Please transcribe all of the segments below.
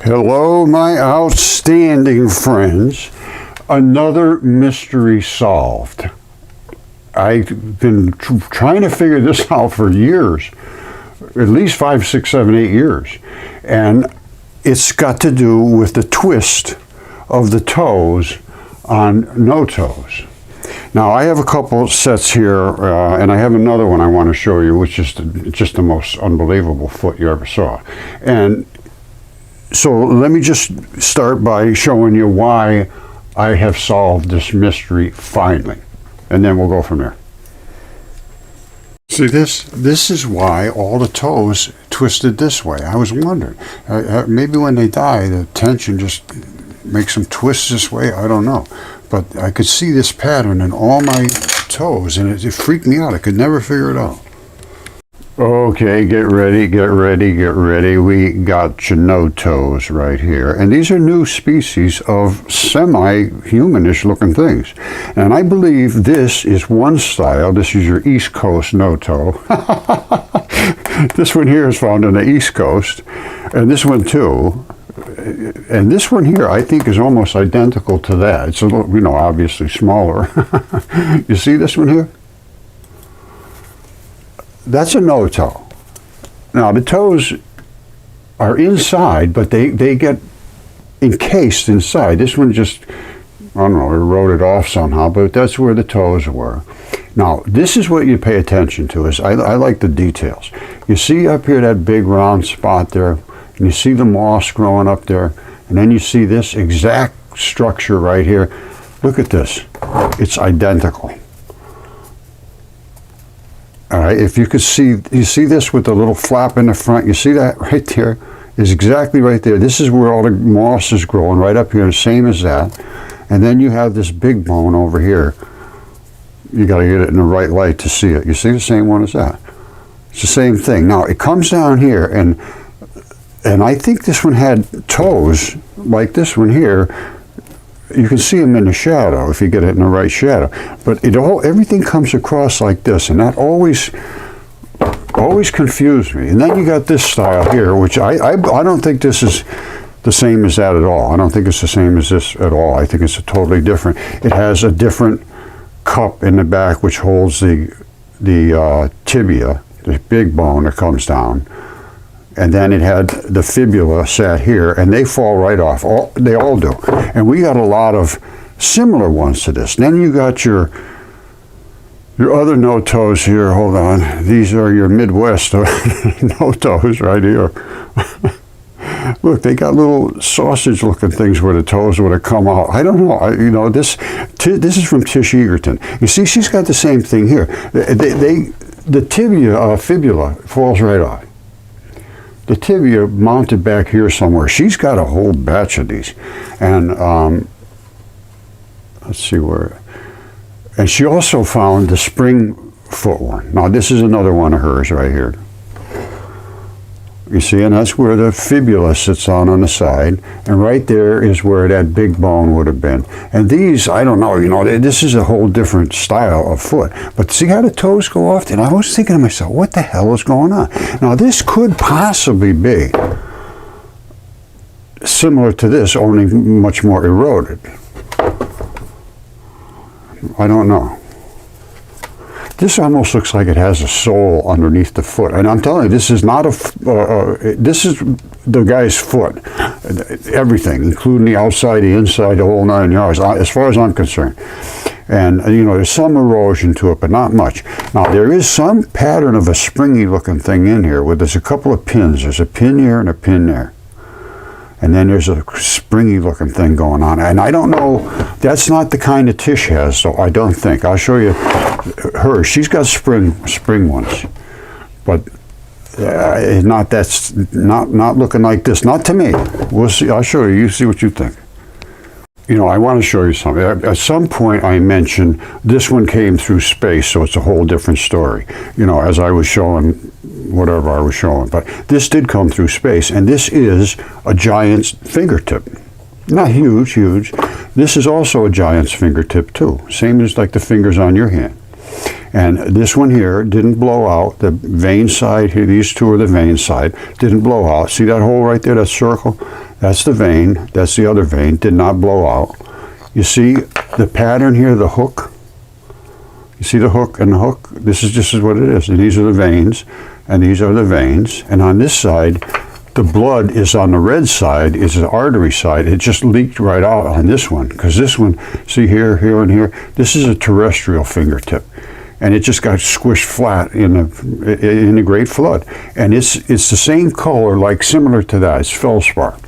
Hello, my outstanding friends. Another mystery solved. I've been trying to figure this out for years, at least 5, 6, 7, 8 years. And it's got to do with the twist of the toes on notos. Now, I have a couple sets here, and I have another one I want to show you, which is just the most unbelievable foot you ever saw. And so let me just start by showing you why I have solved this mystery finally, and then we'll go from there. See, this is why all the toes twisted this way. I was wondering, maybe when they die, the tension just makes them twist this way. I don't know, but I could see this pattern in all my toes, and it freaked me out. I could never figure it out. Okay, get ready, get ready, get ready. We got notos right here. And these are new species of semi-humanish looking things. And I believe this is one style. This is your East Coast noto. This one here is found on the East Coast. And this one too. And this one here, I think, is almost identical to that. It's a little, obviously smaller. You see this one here? That's a noto. Now, the toes are inside, but they get encased inside. This one just, I don't know, eroded off somehow, but that's where the toes were. Now, this is what you pay attention to. Is I like the details. You see up here that big round spot there, and you see the moss growing up there, and then you see this exact structure right here. Look at this. It's identical. All right, if you could see, you see this with the little flap in the front, you see that right there is exactly right there. This is where all the moss is growing, right up here, the same as that. And then you have this big bone over here. You got to get it in the right light to see it. You see the same one as that. It's the same thing. Now, it comes down here, and I think this one had toes like this one here. You can see them in the shadow if you get it in the right shadow, but everything comes across like this, and that always confused me. And then you got this style here, which I don't think this is the same as that at all. I don't think it's the same as this at all. I think it's a totally different. It has a different cup in the back which holds the tibia, the big bone that comes down. And then it had the fibula sat here, and they fall right off. They all do. And we got a lot of similar ones to this. Then you got your other notos here. Hold on. These are your Midwest notos right here. Look, they got little sausage-looking things where the toes would have come out. I don't know. This is from Tish Egerton. You see, she's got the same thing here. The tibia, fibula falls right off. The tibia mounted back here somewhere. She's got a whole batch of these. And let's see where. And she also found the spring foot one. Now, this is another one of hers right here. You see, and that's where the fibula sits on the side. And right there is where that big bone would have been. And these, I don't know, this is a whole different style of foot. But see how the toes go off? And I was thinking to myself, what the hell is going on? Now, this could possibly be similar to this, only much more eroded. I don't know. This almost looks like it has a sole underneath the foot, and I'm telling you, this is not this is the guy's foot, everything, including the outside, the inside, the whole 9 yards, as far as I'm concerned. And there's some erosion to it, but not much. Now, there is some pattern of a springy-looking thing in here, where there's a couple of pins. There's a pin here and a pin there. And then there's a springy looking thing going on. And I don't know, that's not the kind that Tish has, so I don't think. I'll show you her. She's got spring ones. But that's not looking like this. Not to me. We'll see. I'll show you. You see what you think. I want to show you something. At some point I mentioned this one came through space, so it's a whole different story. As I was showing whatever I was showing. But this did come through space, and this is a giant's fingertip. Not huge. This is also a giant's fingertip too. Same as like the fingers on your hand. And this one here didn't blow out. The vein side here, these two are the vein side, didn't blow out. See that hole right there, that circle? That's the vein. That's the other vein. Did not blow out. You see the pattern here, the hook? You see the hook and the hook? This is what it is. And these are the veins, and these are the veins. And on this side, the blood is on the red side, is the artery side. It just leaked right out on this one, because this one, see here, here, and here, this is a terrestrial fingertip. And it just got squished flat in the Great Flood. And it's the same color, like similar to that. It's feldspar.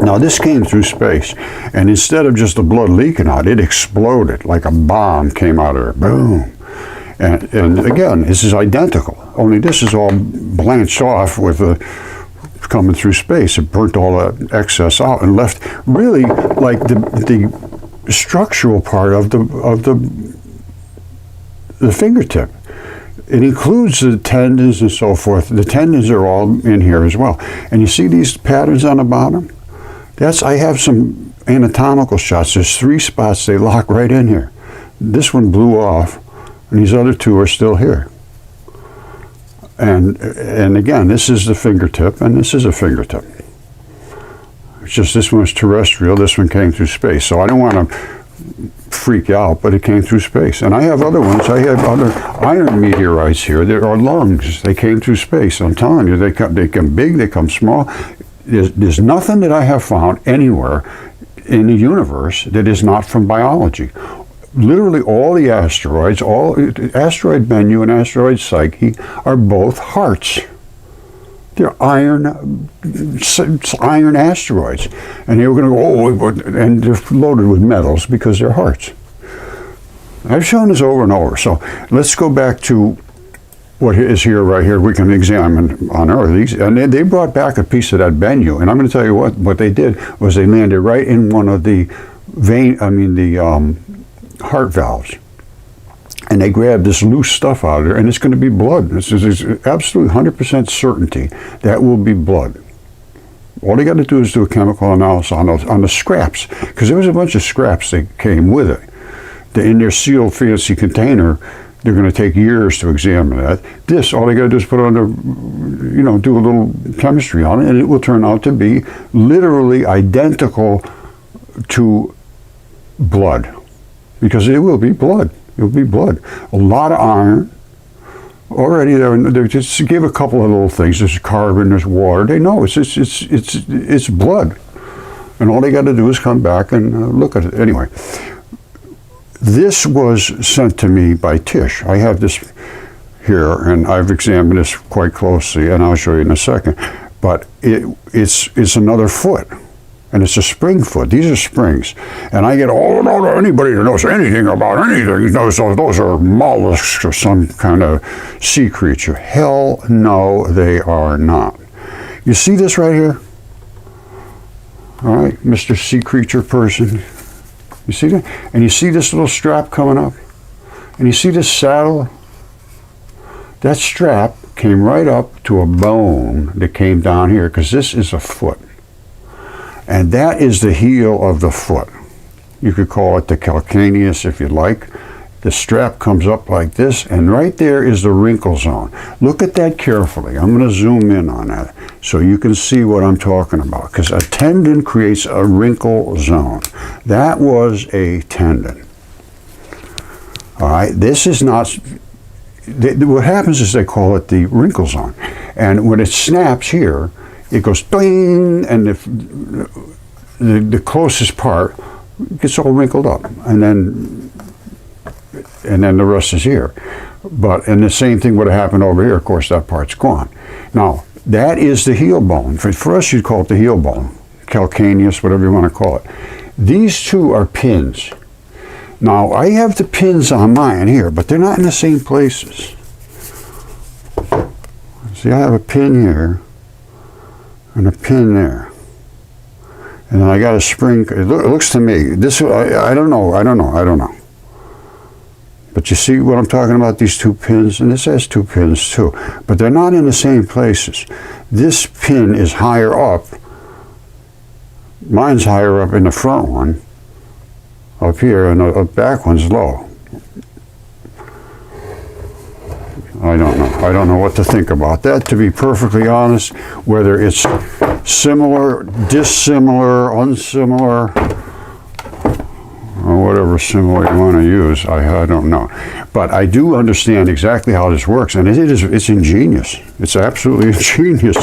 Now this came through space, and instead of just the blood leaking out, it exploded like a bomb came out of it. Boom. And again, this is identical, only this is all blanched off with coming through space. It burnt all that excess out and left really like the structural part of the fingertip. It includes the tendons and so forth. The tendons are all in here as well. And you see these patterns on the bottom? I have some anatomical shots. There's 3 spots, they lock right in here. This one blew off, and these other 2 are still here. And again, this is the fingertip, and this is a fingertip. It's just this one's terrestrial, this one came through space. So I don't want to freak out, but it came through space. And I have other ones. I have other iron meteorites here. There are lungs. They came through space. I'm telling you, they come big, they come small. There's nothing that I have found anywhere in the universe that is not from biology. Literally all the asteroids, asteroid Bennu and asteroid Psyche are both hearts. They're iron asteroids. And they were going to go, and they're loaded with metals because they're hearts. I've shown this over and over. So let's go back to what is here, right here. We can examine on Earth. And they brought back a piece of that Bennu. And I'm going to tell you what they did was they landed right in one of the heart valves. And they grabbed this loose stuff out of there, and it's going to be blood. This is absolute 100% certainty that will be blood. All they got to do is do a chemical analysis on the scraps, because there was a bunch of scraps that came with it. In their sealed fancy container, they're going to take years to examine that. This, all they got to do is put it under, do a little chemistry on it, and it will turn out to be literally identical to blood, because it will be blood. It will be blood. A lot of iron. Already they just give a couple of little things. There's carbon, there's water. They know it's blood, and all they got to do is come back and look at it. Anyway, this was sent to me by Tish. I have this here, and I've examined this quite closely, and I'll show you in a second. But it's another foot. And it's a spring foot. These are springs. And I get, anybody that knows anything about anything knows those are mollusks or some kind of sea creature. Hell no, they are not. You see this right here? All right, Mr. Sea Creature person. You see that? And you see this little strap coming up? And you see this saddle? That strap came right up to a bone that came down here, because this is a foot. And that is the heel of the foot. You could call it the calcaneus if you like. The strap comes up like this, and right there is the wrinkle zone. Look at that carefully. I'm going to zoom in on that so you can see what I'm talking about, because a tendon creates a wrinkle zone. That was a tendon. All right, this is not, what happens is they call it the wrinkle zone. And when it snaps here, it goes ding, and the closest part gets all wrinkled up, and then the rest is here. And the same thing would have happened over here. Of course, that part's gone. Now, that is the heel bone. For us, you'd call it the heel bone, calcaneus, whatever you want to call it. These two are pins. Now, I have the pins on mine here, but they're not in the same places. See, I have a pin here and a pin there, and then I got a spring. It looks to me, I don't know. But you see what I'm talking about, these two pins, and this has two pins too, but they're not in the same places. This pin is higher up. Mine's higher up in the front one, up here, and the back one's low. I don't know. I don't know what to think about that, to be perfectly honest, whether it's similar, dissimilar, unsimilar, or whatever similar you want to use. I don't know. But I do understand exactly how this works, and it's ingenious. It's absolutely ingenious.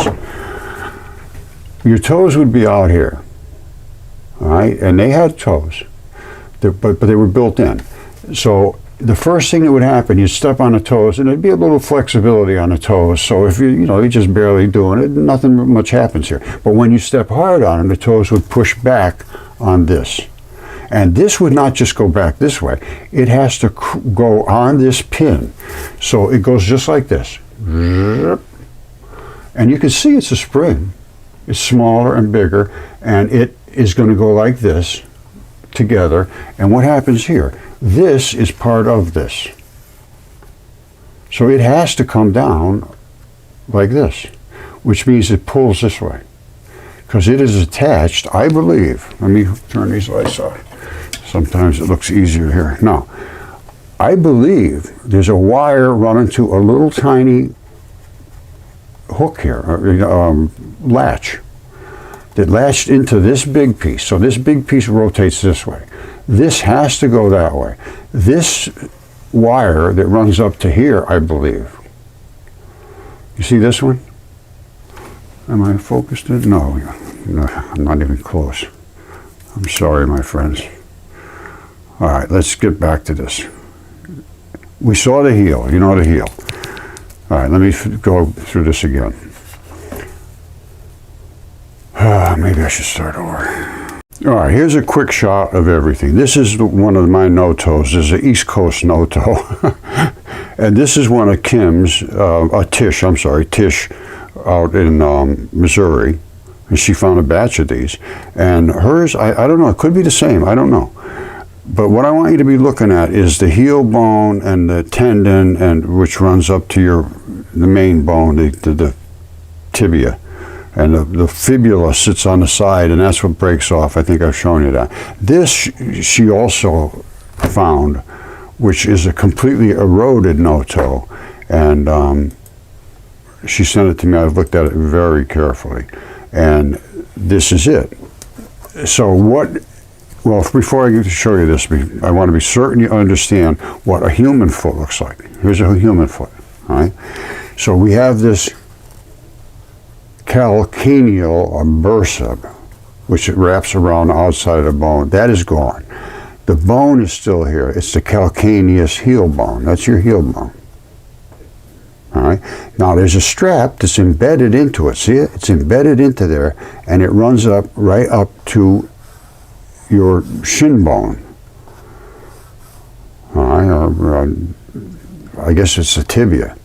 Your toes would be out here, all right? And they had toes, but they were built in. So the first thing that would happen, you'd step on the toes, and there'd be a little flexibility on the toes. So if you're just barely doing it, nothing much happens here. But when you step hard on them, the toes would push back on this. And this would not just go back this way. It has to go on this pin. So it goes just like this. And you can see it's a spring. It's smaller and bigger, and it is going to go like this together. And what happens here? This is part of this. So it has to come down like this, which means it pulls this way. Because it is attached, I believe. Let me turn these lights off. Sometimes it looks easier here. Now, I believe there's a wire running to a little tiny hook here, latch, that latched into this big piece. So this big piece rotates this way. This has to go that way. This wire that runs up to here, I believe. You see this one? Am I focused in? No, I'm not even close. I'm sorry, my friends. All right, let's get back to this. We saw the heel. You know the heel. All right, let me go through this again. Maybe I should start over. All right, here's a quick shot of everything. This is one of my notos. This is an East Coast noto. And this is one of Kim's, Tish, out in Missouri. And she found a batch of these. And hers, I don't know, it could be the same. I don't know. But what I want you to be looking at is the heel bone and the tendon, and which runs up to the main bone, the tibia. And the fibula sits on the side, and that's what breaks off. I think I've shown you that. This she also found, which is a completely eroded noto. And she sent it to me. I've looked at it very carefully. And this is it. So well, before I show you this, I want to be certain you understand what a human foot looks like. Here's a human foot, all right? So we have this calcaneal or bursa, which it wraps around the outside of the bone. That is gone. The bone is still here. It's the calcaneus heel bone. That's your heel bone. All right. Now there's a strap that's embedded into it. See it? It's embedded into there, and it runs up right up to your shin bone. All right. I guess it's the tibia.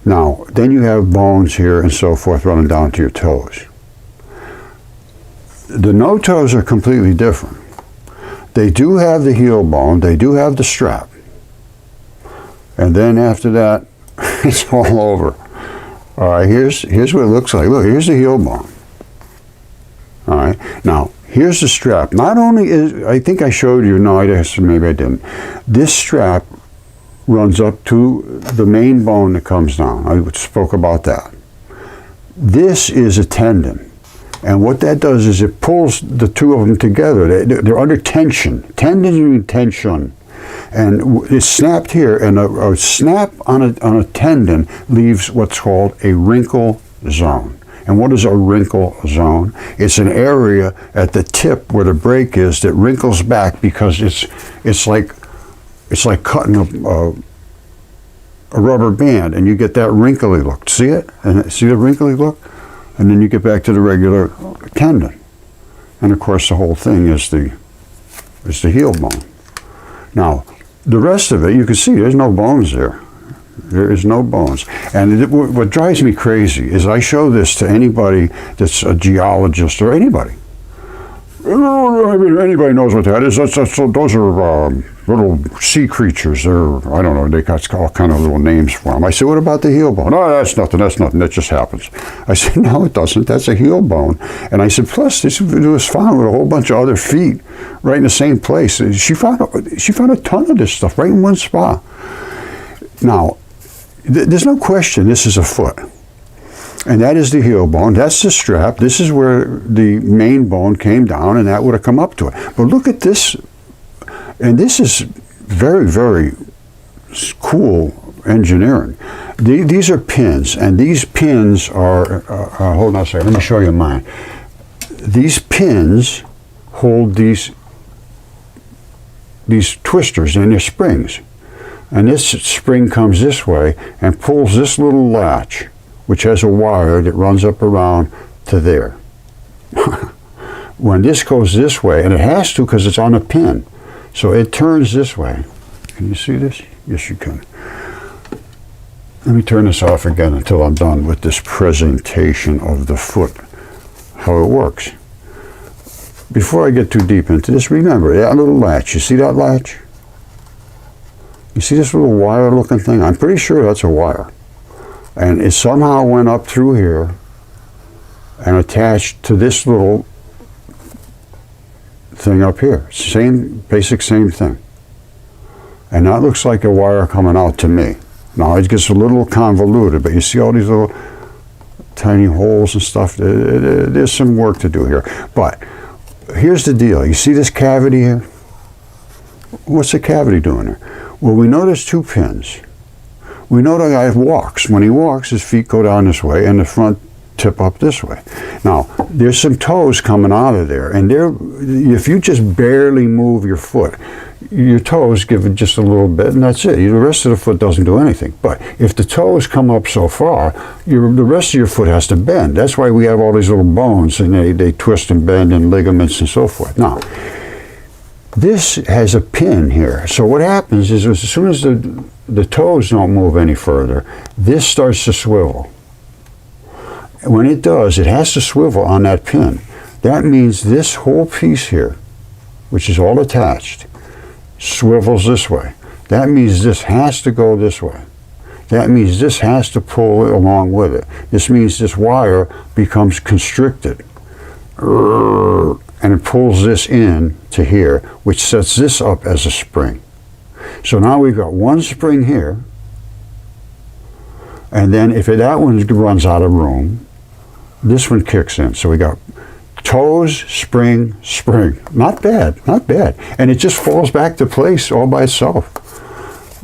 Now, then you have bones here and so forth running down to your toes. The notos are completely different. They do have the heel bone, they do have the strap. And then after that, it's all over. All right, here's what it looks like. Look, here's the heel bone. All right, now, here's the strap. Not only I think I showed you, no, I guess maybe I didn't. This strap runs up to the main bone that comes down. I spoke about that. This is a tendon. And what that does is it pulls the two of them together. They're under tension. Tendons are in tension. And it's snapped here, and a snap on a tendon leaves what's called a wrinkle zone. And what is a wrinkle zone? It's an area at the tip where the break is that wrinkles back because it's like cutting a rubber band, and you get that wrinkly look. See it? And see the wrinkly look? And then you get back to the regular tendon. And of course the whole thing is the heel bone. Now, the rest of it, you can see there's no bones there. There is no bones. And what drives me crazy is I show this to anybody that's a geologist or anybody. I mean, anybody knows what that is. Those are little sea creatures. I don't know, they got all kind of little names for them. I said, what about the heel bone? Oh, that's nothing, that just happens. I said, no, it doesn't, that's a heel bone. And I said, plus, this was found with a whole bunch of other feet right in the same place. She found a ton of this stuff right in one spot. Now, There's no question this is a foot. And that is the heel bone. That's the strap. This is where the main bone came down, and that would have come up to it. But look at this. And this is very, very cool engineering. These are pins, and these pins are, hold on a second, let me show you mine. These pins hold these twisters, and they're springs. And this spring comes this way and pulls this little latch, which has a wire that runs up around to there. When this goes this way, and it has to because it's on a pin, so it turns this way. Can you see this? Yes, you can. Let me turn this off again until I'm done with this presentation of the foot, how it works. Before I get too deep into this, remember that little latch. You see that latch? You see this little wire-looking thing? I'm pretty sure that's a wire. And it somehow went up through here and attached to this little thing up here. Same thing. And that looks like a wire coming out to me. Now it gets a little convoluted, but you see all these little tiny holes and stuff. There's some work to do here. But here's the deal. You see this cavity here? What's the cavity doing there? Well, we know there's two pins. We know the guy walks. When he walks, his feet go down this way and the front tip up this way. Now, there's some toes coming out of there, and if you just barely move your foot, your toes give it just a little bit, and that's it. The rest of the foot doesn't do anything. But if the toes come up so far, the rest of your foot has to bend. That's why we have all these little bones, and they twist and bend, and ligaments and so forth. Now, this has a pin here. So what happens is as soon as the toes don't move any further, this starts to swivel. When it does, it has to swivel on that pin. That means this whole piece here, which is all attached, swivels this way. That means this has to go this way. That means this has to pull along with it. This means this wire becomes constricted. And it pulls this in to here, which sets this up as a spring. So now we've got one spring here, and then if that one runs out of room, this one kicks in. So we got toes, spring, spring. Not bad, not bad. And it just falls back to place all by itself.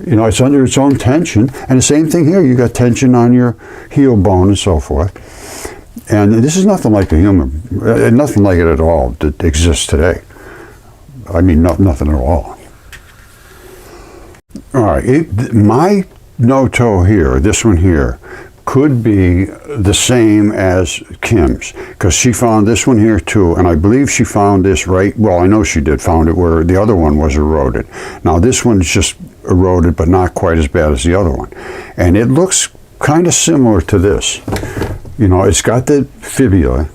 You know, it's under its own tension. And the same thing here, you got tension on your heel bone and so forth. And this is nothing like the human, nothing like it at all that exists today. I mean, nothing at all. All right, my noto here, this one here, could be the same as Kim's, because she found this one here too, and I believe she found this right, well, I know she did, found it where the other one was eroded. Now this one's just eroded, but not quite as bad as the other one. And it looks kind of similar to this. You know, it's got the fibula,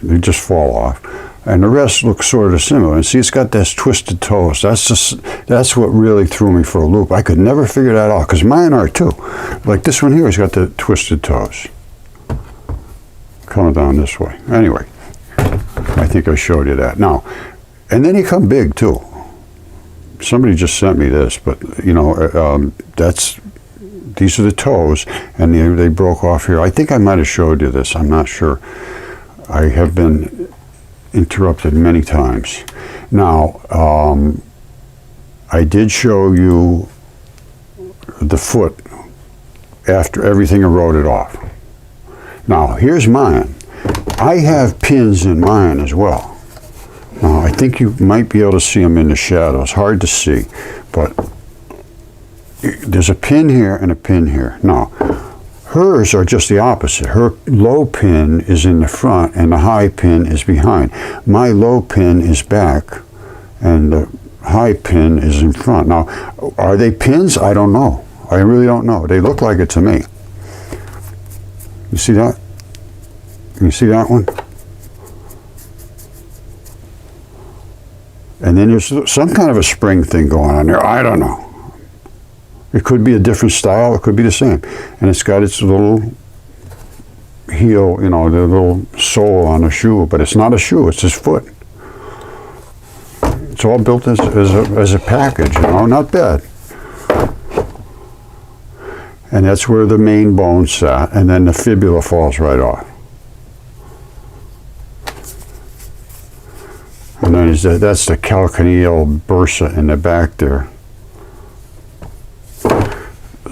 they just fall off, and the rest looks sort of similar. And see, it's got this twisted toes. That's what really threw me for a loop. I could never figure that out, because mine are too. Like this one here has got the twisted toes coming down this way. Anyway, I think I showed you that. Now, and then they come big too. Somebody just sent me this, but you know, these are the toes, and they broke off here. I think I might have showed you this. I'm not sure. I have been interrupted many times. Now, I did show you the foot after everything eroded off. Now, here's mine. I have pins in mine as well. Now, I think you might be able to see them in the shadows. Hard to see, but there's a pin here and a pin here. Now, hers are just the opposite. Her low pin is in the front and the high pin is behind. My low pin is back and the high pin is in front. Now, are they pins? I don't know. I really don't know. They look like it to me. You see that? Can you see that one? And then there's some kind of a spring thing going on there. I don't know. It could be a different style, it could be the same. And it's got its little heel, you know, the little sole on a shoe, but it's not a shoe, it's his foot. It's all built as a package, you know, not bad. and that's where the main bone sat, and then the fibula falls right off. And then that's the calcaneal bursa in the back there.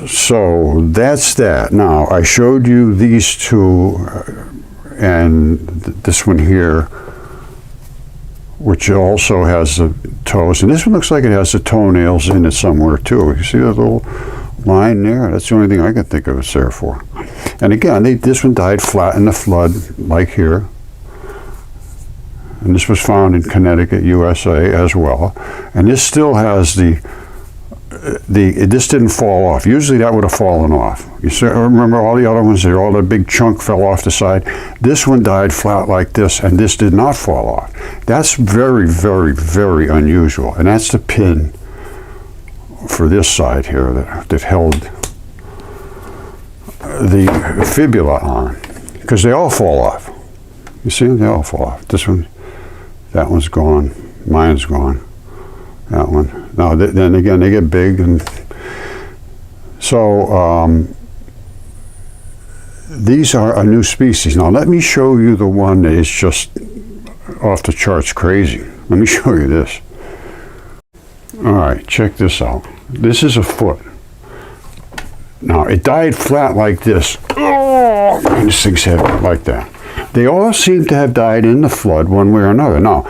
So that's that. Now, I showed you these two, and this one here, which also has the toes. And this one looks like it has the toenails in it somewhere too. You see that little line there? That's the only thing I can think of it's there for. And again, this one died flat in the flood, like here. And this was found in Connecticut, USA as well. And this still has this didn't fall off. Usually that would have fallen off. You see, remember all the other ones there, all the big chunk fell off the side. This one died flat like this, and this did not fall off. That's very, very, very unusual. And that's the pin for this side here that held the fibula on, because they all fall off. You see them? They all fall off. This one, that one's gone. Mine's gone. That one. Now, then again, they get big, and so these are a new species. Now, let me show you the one that is just off the charts crazy. Let me show you this. All right, check this out. This is a foot. Now, it died flat like this. Oh, and this thing's heavy like that. They all seem to have died in the flood one way or another. Now,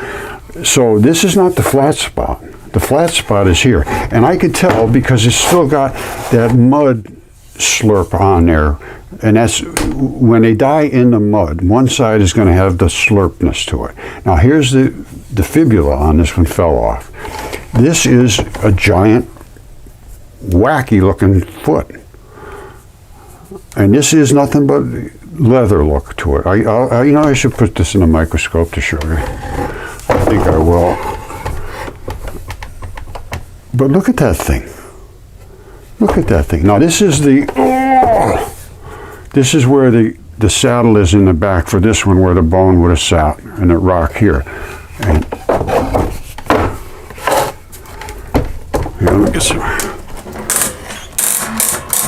so this is not the flat spot. The flat spot is here. And I can tell because it's still got that mud slurp on there. And that's when they die in the mud, one side is going to have the slurpness to it. Now here's the fibula on this one fell off. This is a giant, wacky looking foot. And this is nothing but leather look to it. You know, I should put this in a microscope to show you. I think I will. But look at that thing. Look at that thing. Now this is this is where the saddle is in the back for this one, where the bone would have sat in the rock here. And here, let me get some.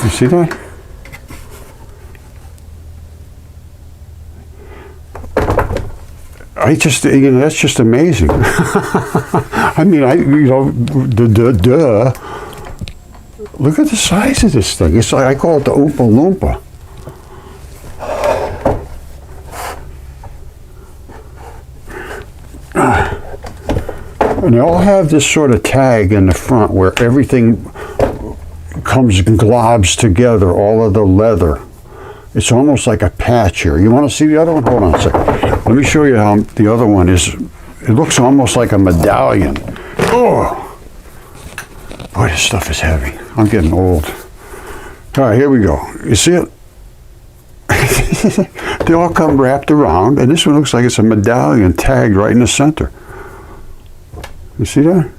You see that? That's just amazing. I mean, look at the size of this thing. It's like, I call it the Oompa Loompa. And they all have this sort of tag in the front where everything globs together, all of the leather. It's almost like a patch here. You want to see the other one? Hold on a second. Let me show you how the other one is. It looks almost like a medallion. Oh, boy, this stuff is heavy. I'm getting old. All right, here we go. You see it? They all come wrapped around, and this one looks like it's a medallion tagged right in the center. You see that?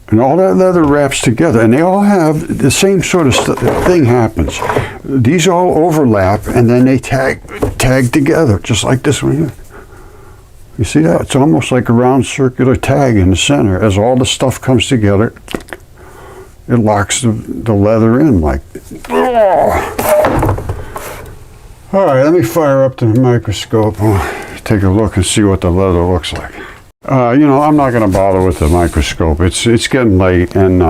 And all that leather wraps together, and they all have the same sort of thing happens. These all overlap, and then they tag together, just like this one here. You see that? It's almost like a round circular tag in the center. As all the stuff comes together, it locks the leather in like. All right, let me fire up the microscope. I'll take a look and see what the leather looks like. You know, I'm not going to bother with the microscope. It's getting late, and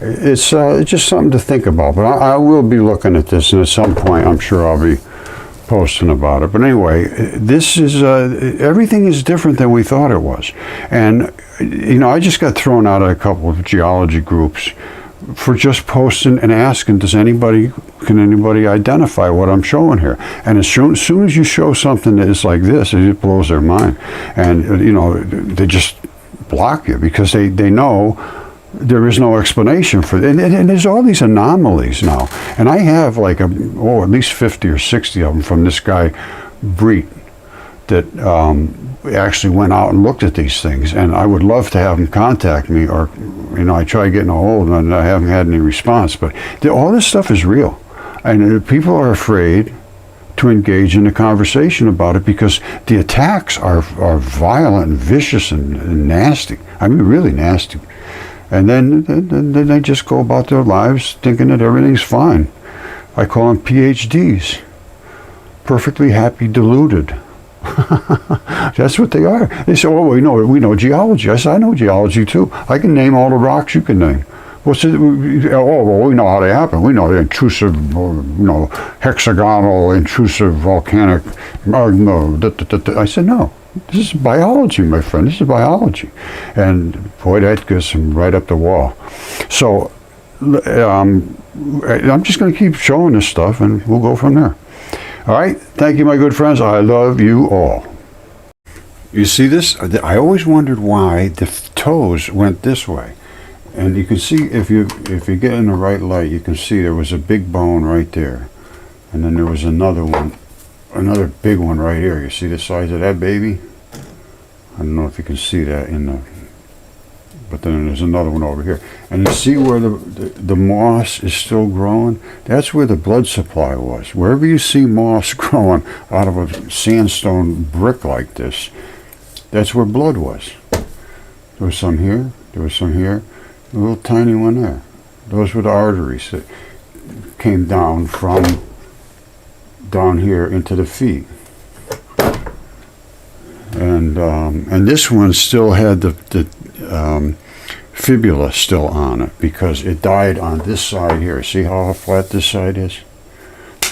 it's just something to think about. But I will be looking at this, and at some point, I'm sure I'll be posting about it. But anyway, this is everything is different than we thought it was. And you know, I just got thrown out of a couple of geology groups for just posting and asking, can anybody identify what I'm showing here? And as soon as you show something that is like this, it blows their mind. And you know, they just block you because they know there is no explanation for it. And there's all these anomalies now. And I have like at least 50 or 60 of them from this guy, Breet, that actually went out and looked at these things. And I would love to have him contact me, or you know, I try getting a hold and I haven't had any response. But all this stuff is real. And people are afraid to engage in a conversation about it because the attacks are violent and vicious and nasty. I mean, really nasty. And then they just go about their lives thinking that everything's fine. I call them PhDs. Perfectly happy deluded. That's what they are. They say, oh, we know geology. I said, I know geology too. I can name all the rocks you can name. What's it? Oh, well, we know how they happen. We know the intrusive, hexagonal, intrusive, volcanic magma. I said, no. This is biology, my friend. This is biology. And boy, that gets them right up the wall. So I'm just going to keep showing this stuff, and we'll go from there. All right. Thank you, my good friends. I love you all. You see this? I always wondered why the toes went this way. And you can see, if you get in the right light, you can see there was a big bone right there. And then there was another one. Another big one right here. You see the size of that baby? I don't know if you can see that but then there's another one over here. And you see where the moss is still growing? That's where the blood supply was. Wherever you see moss growing out of a sandstone brick like this, that's where blood was. There was some here, there was some here, a little tiny one there. Those were the arteries that came down from down here into the feet, and this one still had the fibula still on it because it died on this side here. See how flat this side is?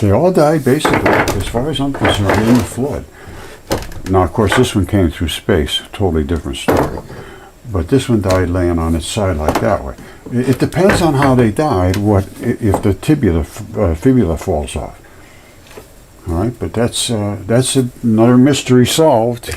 They all died basically, as far as I'm concerned, in the flood. Now, of course, this one came through space, totally different story. But this one died laying on its side like that way. It depends on how they died. What if the fibula falls off? All right, but that's another mystery solved.